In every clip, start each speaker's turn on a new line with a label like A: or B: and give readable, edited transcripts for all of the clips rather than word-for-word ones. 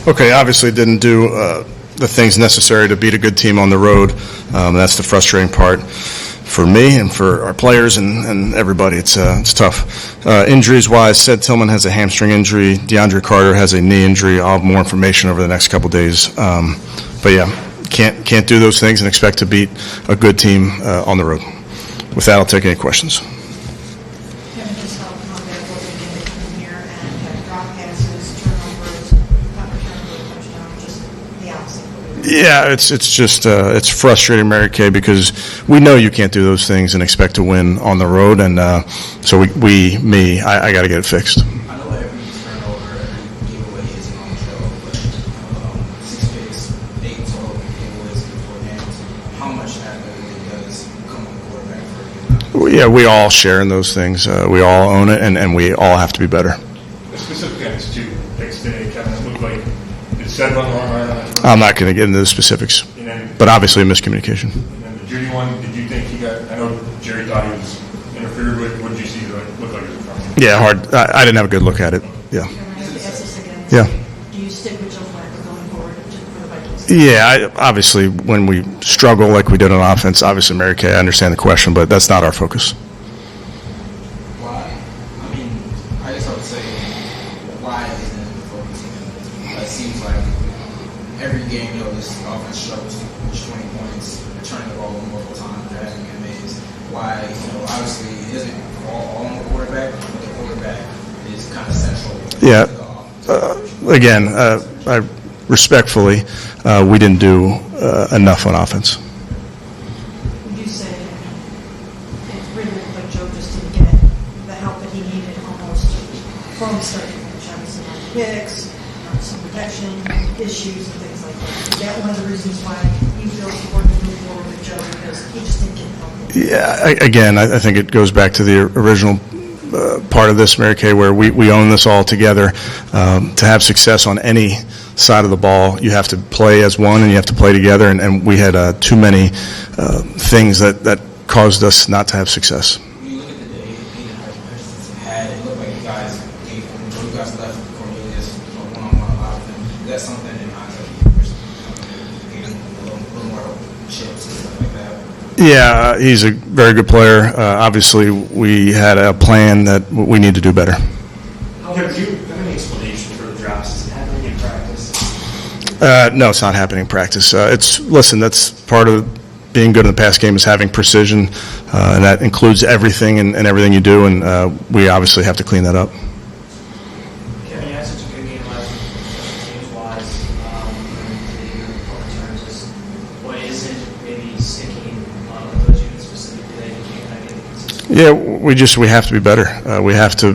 A: Okay, obviously didn't do the things necessary to beat a good team on the road. That's the frustrating part for me and for our players and everybody. It's tough. Injuries-wise, Ced Tillman has a hamstring injury. DeAndre Carter has a knee injury. I'll have more information over the next couple days. But yeah, can't do those things and expect to beat a good team on the road. With that, I'll take any questions. Yeah, it's just it's frustrating, Mary Kay, because we know you can't do those things and expect to win on the road, and so I got to get it fixed.
B: I know every turnover, every giveaway isn't on the show, but 6 picks, 8 total giveaways before games. How much that really does come on the quarterback for you?
A: Yeah, we all share in those things. We all own it, and we all have to be better.
C: The specific guys too, picks today, Kevin, it looked like it said run on that.
A: I'm not going to get into the specifics, but obviously a miscommunication.
C: And then the Judy one, did you think he got? I know Jerry thought he was interfered with. What did you see? Look like it was wrong?
A: Yeah, hard. I didn't have a good look at it. Yeah.
D: Yeah. Do you stick with Joe Flacco going forward for the Vikings?
A: Yeah, obviously when we struggle like we did on offense, obviously Mary Kay, I understand the question, but that's not our focus.
B: Why? I mean, I guess I would say, why isn't it focusing? It seems like every game, this offense struggles to reach 20 points, returning the ball multiple times, there hasn't been amazed. Why, obviously it isn't all on the quarterback, but the quarterback is kind of central.
A: Yeah. Again, I respectfully, we didn't do enough on offense.
D: Would you say it really looked like Joe just didn't get the help that he needed almost from starting to finish? Obviously, on picks, some protection issues and things like that. Is that one of the reasons why you feel it's important to move forward with Joe, because he just didn't get help?
A: Yeah, again, I think it goes back to the original part of this, Mary Kay, where we own this all together. To have success on any side of the ball, you have to play as one and you have to play together, and we had too many things that caused us not to have success.
B: When you look at the day, it looked like you guys left Cornelius one-on-one a lot of them. Is that something in hindsight you gave a little more chips and stuff like that?
A: Yeah, he's a very good player. Obviously, we had a plan that we need to do better.
E: Kevin, do you have any explanation for the drops? Is it happening in practice?
A: No, it's not happening in practice. That's part of being good in the pass game is having precision, and that includes everything and everything you do, and we obviously have to clean that up.
E: Kevin, you had such a good game last week, teams-wise, what isn't maybe sticking with those units specifically that you can't kind of get consistent?
A: Yeah, we have to be better. We have to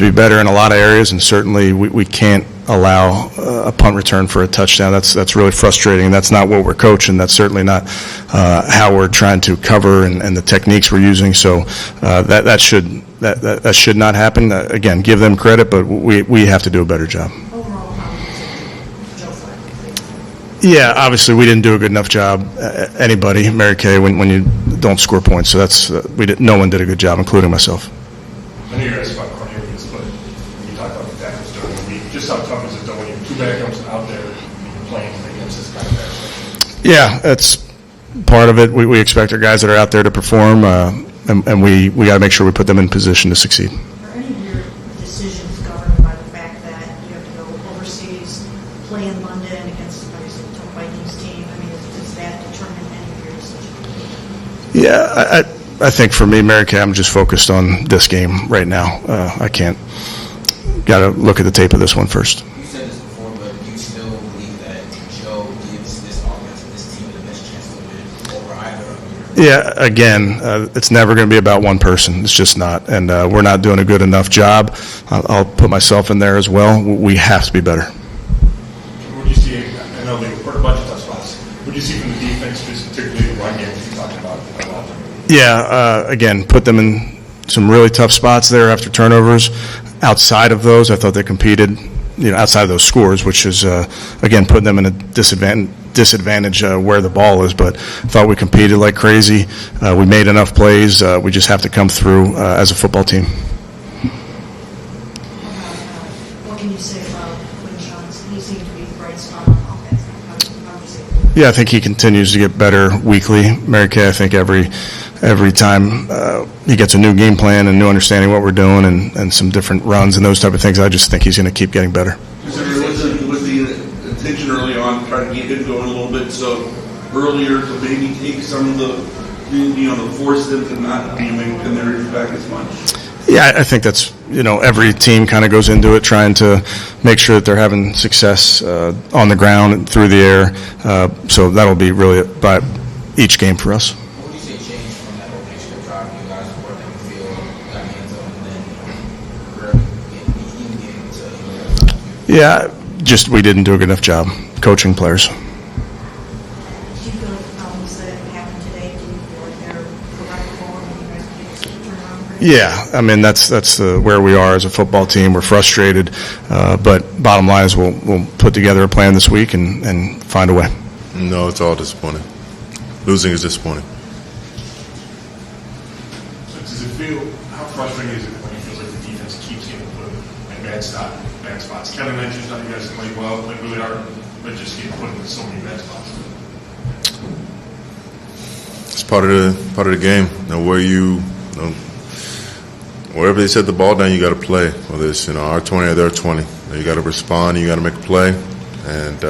A: be better in a lot of areas, and certainly we can't allow a punt return for a touchdown. That's really frustrating. That's not what we're coaching. That's certainly not how we're trying to cover and the techniques we're using. So that should not happen. Again, give them credit, but we have to do a better job.
D: Overall, how would you say Joe Flacco?
A: Yeah, obviously we didn't do a good enough job. Anybody, Mary Kay, when you don't score points. So that's no one did a good job, including myself.
C: I know you guys about Cornelius, but when you talk about the tackles during the week, just how tough is it though when you have two backups out there playing against this kind of back?
A: Yeah, that's part of it. We expect our guys that are out there to perform, and we got to make sure we put them in position to succeed.
D: Are any of your decisions governed by the fact that you have to go overseas, play in London against obviously the top Vikings team? I mean, does that determine any of your decisions?
A: Yeah, I think for me, Mary Kay, I'm just focused on this game right now. I can't. Got to look at the tape of this one first.
B: You said this before, but do you still believe that Joe gives this offense and this team the best chance to win over either of you?
A: Yeah, again, it's never going to be about one person. It's just not. And we're not doing a good enough job. I'll put myself in there as well. We have to be better.
C: What do you see? I know they were a bunch of tough spots. What do you see from the defense, just particularly the run game that you're talking about?
A: Yeah, again, put them in some really tough spots there after turnovers. Outside of those, I thought they competed, outside of those scores, which is, again, putting them in a disadvantage where the ball is. But I thought we competed like crazy. We made enough plays. We just have to come through as a football team.
D: What can you say about Quinn Shaw's, he seemed to be the bright spot on offense. How would you say?
A: Yeah, I think he continues to get better weekly. Mary Kay, I think every time he gets a new game plan and new understanding of what we're doing and some different runs and those type of things, I just think he's going to keep getting better.
F: Was the intention early on trying to get him going a little bit so earlier to maybe take some of the force them to not be in their back as much?
A: Yeah, I think that's, every team kind of goes into it trying to make sure that they're having success on the ground and through the air. So that'll be really by each game for us.
B: What would you say changed from that whole extra drive you guys were working the field, got hands on, and then really getting to
A: Yeah, just we didn't do a good enough job coaching players.
D: Do you feel like the problems that happened today, do you feel like they're correctable and you guys can turn around?
A: Yeah, I mean that's where we are as a football team. We're frustrated, but bottom line is we'll put together a plan this week and find a way.
G: No, it's all disappointing. Losing is disappointing.
C: So does it feel, how frustrating is it when it feels like the defense keeps getting put in bad spots? Kevin mentioned that you guys played well, played really hard, but just get put in so many bad spots.
G: It's part of the game. Wherever they set the ball down, you got to play. Whether it's our 20 or their 20, you got to respond. You got to make a play, and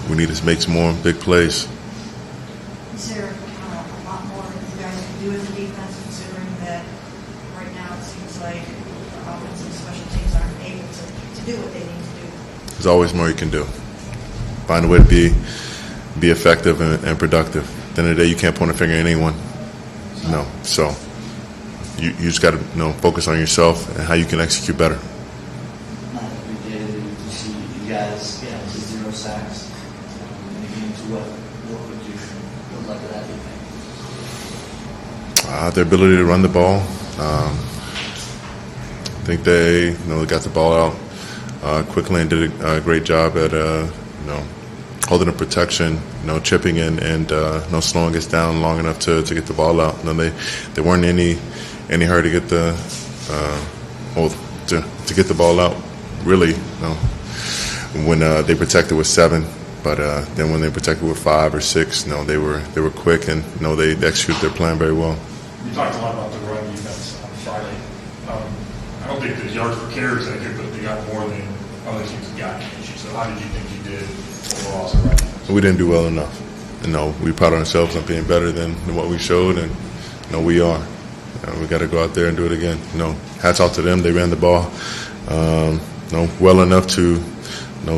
G: we need to make some more big plays.
D: Is there a lot more you guys can do as a defense, considering that right now it seems like offense and special teams aren't able to do what they need to do?
G: There's always more you can do. Find a way to be effective and productive. At the end of the day, you can't point a finger at anyone. No, so you just got to focus on yourself and how you can execute better.
H: We did see you guys get to 0 sacks in the game. So what like that do you think?
G: Their ability to run the ball. I think they got the ball out quickly and did a great job at holding the protection, chipping in and slowing us down long enough to get the ball out. They weren't in any hurry to get to get the ball out. Really, when they protected with 7, but then when they protected with 5 or 6, they were quick and they executed their plan very well.
C: You talked a lot about the run defense on Friday. I don't think the yards per carry is that good, but they got more than other teams got against you. So how did you think you did overall as a run defense?
G: We didn't do well enough. We pride ourselves on being better than what we showed, and we are. We got to go out there and do it again. Hats off to them. They ran the ball well enough to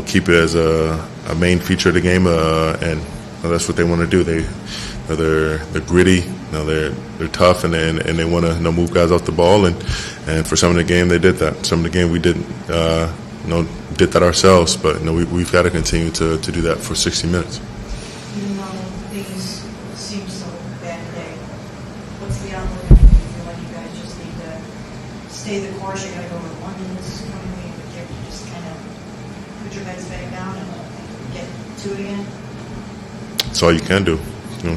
G: keep it as a main feature of the game, and that's what they want to do. They're gritty. They're tough, and they want to move guys off the ball. And for some of the game, they did that. Some of the game, we didn't did that ourselves. But we've got to continue to do that for 60 minutes.
D: Even though things seem so bad today, what's the outlook? Do you feel like you guys just need to stay the course? You got to go to London this coming week, but you just kind of put your heads back down and get to it again?
G: That's all you can do.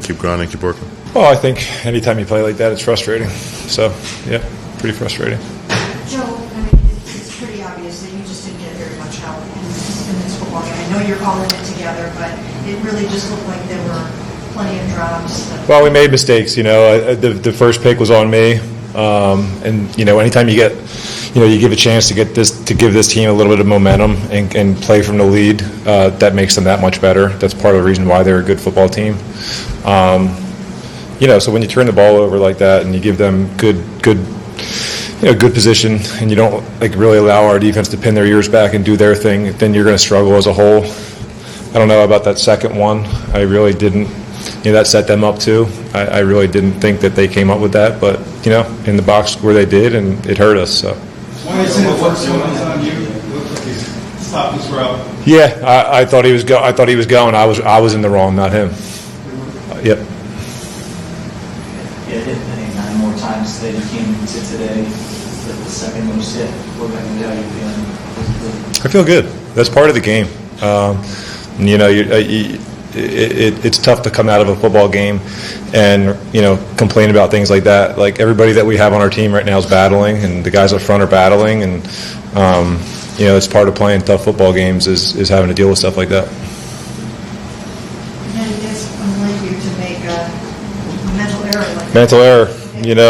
G: Keep grinding, keep working.
I: Well, I think anytime you play like that, it's frustrating. So, yeah, pretty frustrating.
D: Joe, it's pretty obvious that you just didn't get very much help in this football game. I know you're calling it together, but it really just looked like there were plenty of drops.
I: Well, we made mistakes. The first pick was on me, and anytime you get, you give a chance to give this team a little bit of momentum and play from the lead, that makes them that much better. That's part of the reason why they're a good football team. So when you turn the ball over like that and you give them good position, and you don't really allow our defense to pin their ears back and do their thing, then you're going to struggle as a whole. I don't know about that second one. I really didn't. That set them up too. I really didn't think that they came up with that, but in the box where they did, and it hurt us. So.
J: Why is it what's on you? Stop this route.
I: Yeah, I thought he was going. I was in the wrong, not him. Yep.
H: Yeah, hit 9 more times today. You came into today the second most hit. What about you? How you feeling?
I: I feel good. That's part of the game. It's tough to come out of a football game and complain about things like that. Like everybody that we have on our team right now is battling, and the guys up front are battling, and it's part of playing tough football games is having to deal with stuff like that.
D: And it's unlike you to make a mental error like that.
I: Mental error.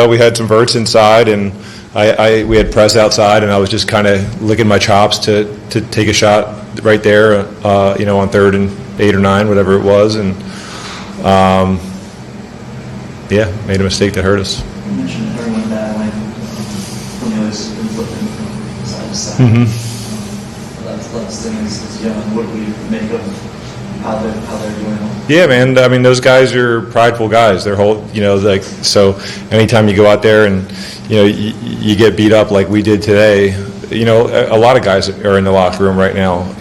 I: We had some verts inside, and we had press outside, and I was just kind of licking my chops to take a shot right there, on 3rd and 8 or 9, whatever it was, and made a mistake that hurt us.
H: You mentioned everyone battling from the other flipping from side to side.
I: Mm-hmm.
H: Last thing is young. What do we make of how they're doing?
I: Yeah, man. I mean, those guys are prideful guys. They're so anytime you go out there and you get beat up like we did today, a lot of guys are in the locker room right now,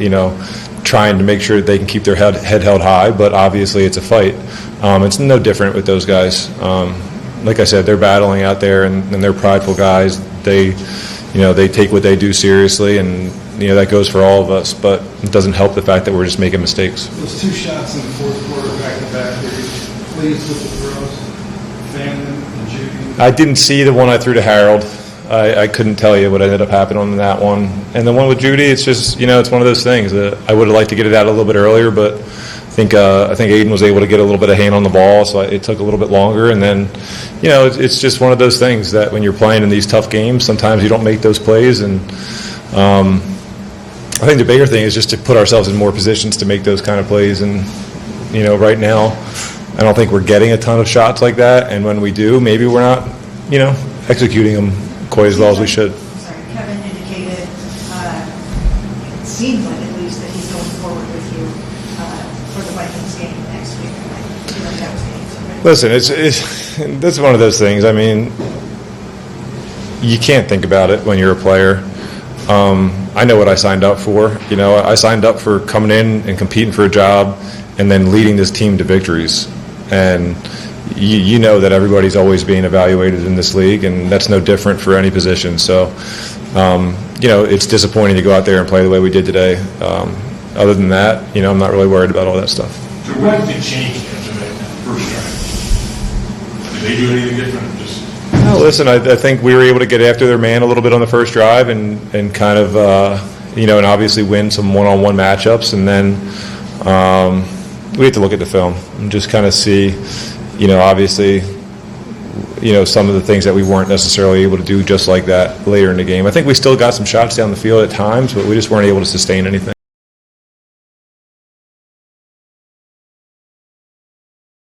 I: trying to make sure that they can keep their head held high, but obviously it's a fight. It's no different with those guys. Like I said, they're battling out there, and they're prideful guys. They take what they do seriously, and that goes for all of us, but it doesn't help the fact that we're just making mistakes.
J: Those 2 shots in the fourth quarter back to back, were you pleased with the throws? Fannin and Judy?
I: I didn't see the one I threw to Harold. I couldn't tell you what ended up happening on that one. And the one with Judy, it's just, it's one of those things that I would have liked to get it out a little bit earlier, but I think Aiden was able to get a little bit of hand on the ball, so it took a little bit longer. And then, it's just one of those things that when you're playing in these tough games, sometimes you don't make those plays. And I think the bigger thing is just to put ourselves in more positions to make those kind of plays. And, right now, I don't think we're getting a ton of shots like that. And when we do, maybe we're not, executing them quite as well as we should.
D: Sorry, Kevin indicated, it seems like at least that he's going forward with you for the Vikings game next week. I feel like that was the answer.
I: Listen, that's one of those things. I mean, you can't think about it when you're a player. I know what I signed up for. I signed up for coming in and competing for a job and then leading this team to victories. And you know that everybody's always being evaluated in this league, and that's no different for any position. So, it's disappointing to go out there and play the way we did today. Other than that, I'm not really worried about all that stuff.
C: So what did change after that first drive? Did they do anything different?
I: No, listen, I think we were able to get after their man a little bit on the first drive and kind of, and obviously win some one-on-one matchups. And then we have to look at the film and just kind of see, obviously, some of the things that we weren't necessarily able to do just like that later in the game. I think we still got some shots down the field at times, but we just weren't able to sustain anything.